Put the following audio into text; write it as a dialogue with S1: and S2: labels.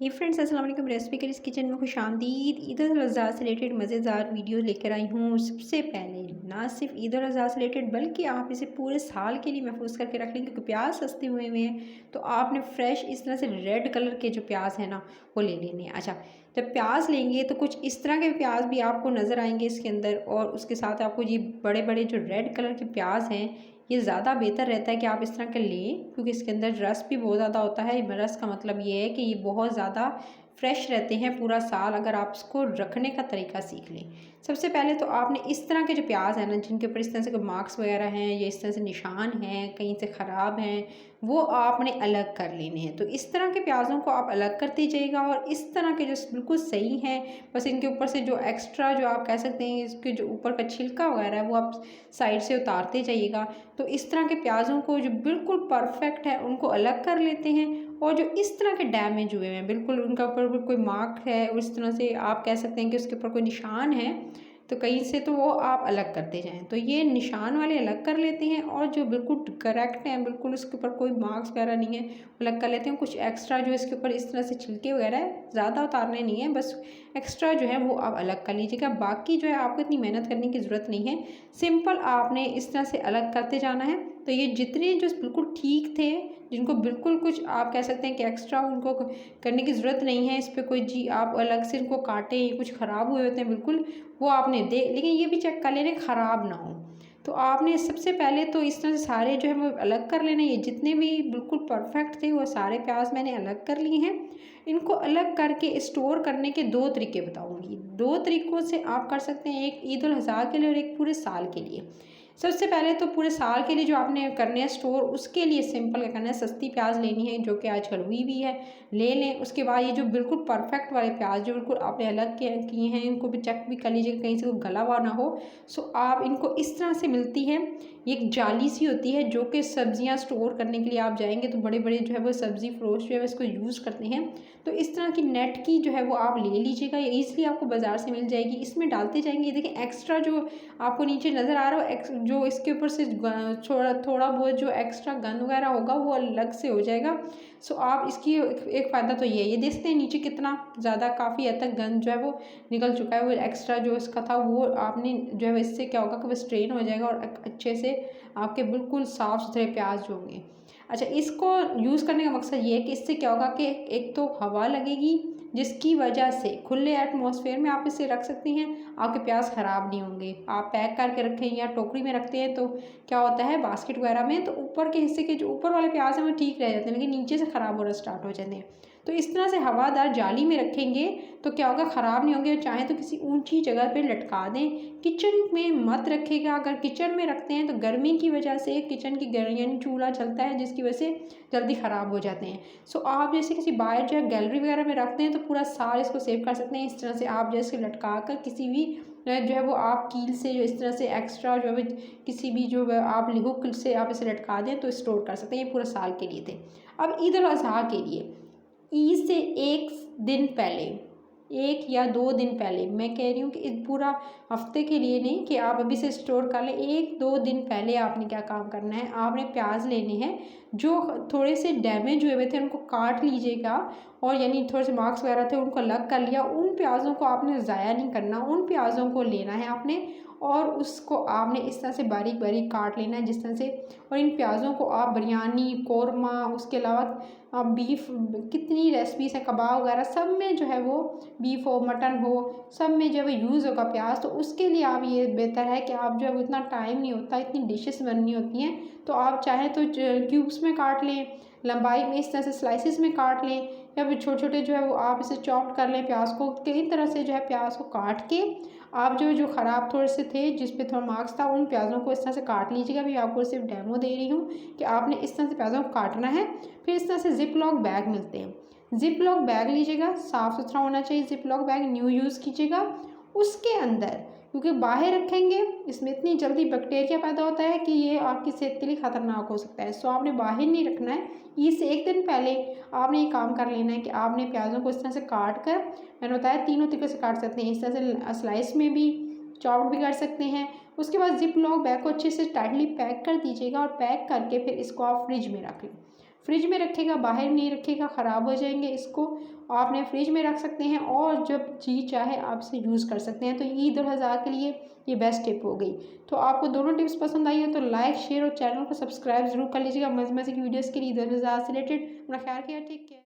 S1: ये फ्रेंड्स अस्सलाम वालेकुम। रेसिपी के इस किचन में खुशामदीद। ईद उल अज़हा से रिलेटेड मज़ेदार वीडियो लेकर आई हूँ। सबसे पहले ना सिर्फ ईद उल अज़हा से रिलेटेड बल्कि आप इसे पूरे साल के लिए महफूज करके रख लें, क्योंकि प्याज सस्ते हुए हुए हैं। तो आपने फ्रेश इस तरह से रेड कलर के जो प्याज है ना वो ले लेने हैं। अच्छा, जब प्याज लेंगे तो कुछ इस तरह के प्याज भी आपको नज़र आएंगे इसके अंदर, और उसके साथ आपको ये बड़े बड़े जो रेड कलर के प्याज हैं ये ज़्यादा बेहतर रहता है कि आप इस तरह के लें, क्योंकि इसके अंदर रस भी बहुत ज़्यादा होता है। रस का मतलब ये है कि ये बहुत ज़्यादा फ्रेश रहते हैं पूरा साल, अगर आप इसको रखने का तरीका सीख लें। सबसे पहले तो आपने इस तरह के जो प्याज है ना, जिनके ऊपर इस तरह से कोई मार्क्स वगैरह हैं या इस तरह से निशान हैं, कहीं से ख़राब हैं, वो आपने अलग कर लेने हैं। तो इस तरह के प्याज़ों को आप अलग करते जाइएगा, और इस तरह के जो बिल्कुल सही हैं, बस इनके ऊपर से जो एक्स्ट्रा जो आप कह सकते हैं इसके जो ऊपर का छिलका वगैरह है वो आप साइड से उतारते जाइएगा। तो इस तरह के प्याज़ों को जो बिल्कुल परफेक्ट है उनको अलग कर लेते हैं, और जो इस तरह के डैमेज हुए हैं बिल्कुल उनका ऊपर भी कोई मार्क है, उस तरह से आप कह सकते हैं कि उसके ऊपर कोई निशान है, तो कहीं से तो वो आप अलग करते जाएं। तो ये निशान वाले अलग कर लेते हैं, और जो बिल्कुल करेक्ट हैं, बिल्कुल उसके ऊपर कोई मार्क्स वगैरह नहीं है, वो अलग कर लेते हैं। कुछ एक्स्ट्रा जो इसके ऊपर इस तरह से छिलके वगैरह है, ज़्यादा उतारने नहीं है, बस एक्स्ट्रा जो है वो आप अलग कर लीजिएगा। बाकी जो है आपको इतनी मेहनत करने की ज़रूरत नहीं है, सिंपल आपने इस तरह से अलग करते जाना है। तो ये जितने जो बिल्कुल ठीक थे, जिनको बिल्कुल कुछ आप कह सकते हैं कि एक्स्ट्रा उनको करने की ज़रूरत नहीं है, इस पर कोई जी आप अलग से इनको काटें, कुछ ख़राब हुए होते हैं बिल्कुल, वो आपने दे, लेकिन ये भी चेक कर लेना ख़राब ना हो। तो आपने सबसे पहले तो इस तरह से सारे जो है वो अलग कर लेना। ये जितने भी बिल्कुल परफेक्ट थे वो सारे प्याज मैंने अलग कर लिए हैं। इनको अलग करके स्टोर करने के दो तरीके बताऊंगी। दो तरीक़ों से आप कर सकते हैं, एक ईद उल अज़हा के लिए और एक पूरे साल के लिए। सबसे पहले तो पूरे साल के लिए जो आपने करने हैं स्टोर, उसके लिए सिंपल क्या करना है, सस्ती प्याज लेनी है जो कि आजकल हुई भी है, ले लें। उसके बाद ये जो बिल्कुल परफेक्ट वाले प्याज जो बिल्कुल आपने अलग किए हैं, इनको भी चेक भी कर लीजिएगा कहीं से कोई गला हुआ ना हो। सो आप इनको इस तरह से मिलती है, ये एक जाली सी होती है जो कि सब्जियां स्टोर करने के लिए आप जाएंगे तो बड़े बड़े जो है वो सब्ज़ी फरोश जो है इसको यूज़ करते हैं। तो इस तरह की नेट की जो है वो आप ले लीजिएगा, ये ईज़िली आपको बाज़ार से मिल जाएगी। इसमें डालते जाएंगे, देखिए एक्स्ट्रा जो आपको नीचे नज़र आ रहा हो, जो इसके ऊपर से थोड़ा थोड़ा बहुत जो एक्स्ट्रा गंद वगैरह होगा वो अलग से हो जाएगा। सो आप इसकी एक फ़ायदा तो ये देखते हैं नीचे कितना ज़्यादा काफ़ी हद तक गंद जो है वो निकल चुका है। वो एक्स्ट्रा जो इसका था वो आपने जो है इससे क्या होगा कि वो स्ट्रेन हो जाएगा, और अच्छे से आपके बिल्कुल साफ़ सुथरे प्याज जो होंगे। अच्छा, इसको यूज़ करने का मकसद ये है कि इससे क्या होगा कि एक तो हवा लगेगी, जिसकी वजह से खुले एटमॉस्फेयर में आप इसे रख सकते हैं, आपके प्याज ख़राब नहीं होंगे। आप पैक करके रखें या टोकरी में रखते हैं तो क्या होता है बास्केट वगैरह में, तो ऊपर के हिस्से के जो ऊपर वाले प्याज हैं वो ठीक रह जाते हैं, लेकिन नीचे से ख़राब होना स्टार्ट हो जाते हैं। तो इस तरह से हवादार जाली में रखेंगे तो क्या होगा, ख़राब नहीं होंगे। और चाहे तो किसी ऊंची जगह पे लटका दें, किचन में मत रखेगा। अगर किचन में रखते हैं तो गर्मी की वजह से किचन की यानी चूल्हा चलता है, जिसकी वजह से जल्दी ख़राब हो जाते हैं। सो आप जैसे किसी बाहर जो है गैलरी वगैरह में रखते हैं तो पूरा साल इसको सेव कर सकते हैं। इस तरह से आप जैसे लटका कर किसी भी जो है वो आप कील से जो इस तरह से एक्स्ट्रा जो है किसी भी जो आप हुक से आप इसे लटका दें तो स्टोर कर सकते हैं। ये पूरे साल के लिए थे। अब ईद उल अज़हा के लिए ईद से एक दिन पहले, एक या दो दिन पहले, मैं कह रही हूँ कि इस पूरा हफ्ते के लिए नहीं कि आप अभी से स्टोर कर लें, एक दो दिन पहले आपने क्या काम करना है, आपने प्याज लेने हैं जो थोड़े से डैमेज हुए हुए थे उनको काट लीजिएगा, और यानी थोड़े से मार्क्स वगैरह थे उनको अलग कर लिया। उन प्याज़ों को आपने ज़ाया नहीं करना, उन प्याज़ों को लेना है आपने, और उसको आपने इस तरह से बारीक बारीक काट लेना है जिस तरह से। और इन प्याज़ों को आप बिरयानी, कौरमा, उसके अलावा आप बीफ, कितनी रेसिपीज़ हैं, कबाब वगैरह सब में जो है वो बीफ हो मटन हो सब में जो है यूज़ होगा प्याज। तो उसके लिए आप ये बेहतर है कि आप जो है वो इतना टाइम नहीं होता, इतनी डिशेस बननी होती हैं, तो आप चाहे तो क्यूब्स में काट लें, लंबाई में इस तरह से स्लाइसिस में काट लें, या फिर छोटे छोटे जो है वो आप इसे चॉप कर लें प्याज को। कई तरह से जो है प्याज को काट के आप जो ख़राब थोड़े से थे जिस पे थोड़ा मार्क्स था, उन प्याज़ों को इस तरह से काट लीजिएगा। अभी आपको सिर्फ डेमो दे रही हूँ कि आपने इस तरह से प्याज़ों को काटना है। फिर इस तरह से जिप लॉक बैग मिलते हैं, जिप लॉक बैग लीजिएगा, साफ़ सुथरा होना चाहिए zip lock bag, new use कीजिएगा। उसके अंदर, क्योंकि बाहर रखेंगे इसमें इतनी जल्दी बैक्टीरिया पैदा होता है कि ये आपकी सेहत के लिए ख़तरनाक हो सकता है। सो आपने बाहर नहीं रखना है। इससे एक दिन पहले आपने ये काम कर लेना है कि आपने प्याज़ों को इस तरह से काट कर, मैंने बताया तीनों तरीके से काट सकते हैं, इस तरह से स्लाइस में भी, चॉप भी कर सकते हैं। उसके बाद जिप लॉक बैग को अच्छे से टाइटली पैक कर दीजिएगा, और पैक करके फिर इसको आप फ्रिज में रख लें। फ्रिज में रखेगा, बाहर नहीं रखेगा, ख़राब हो जाएंगे इसको। आपने फ्रिज में रख सकते हैं और जब जी चाहे आप इसे यूज़ कर सकते हैं। तो ईद उल अज़हा के लिए ये बेस्ट टिप हो गई। तो आपको दोनों टिप्स पसंद आई हो तो लाइक शेयर और चैनल को सब्सक्राइब ज़रूर कर लीजिएगा मज़े मज़े की वीडियोज़ के लिए ईद उल अज़हा से रिलेटेड। अपना ख्याल रखिएगा, टेक केयर।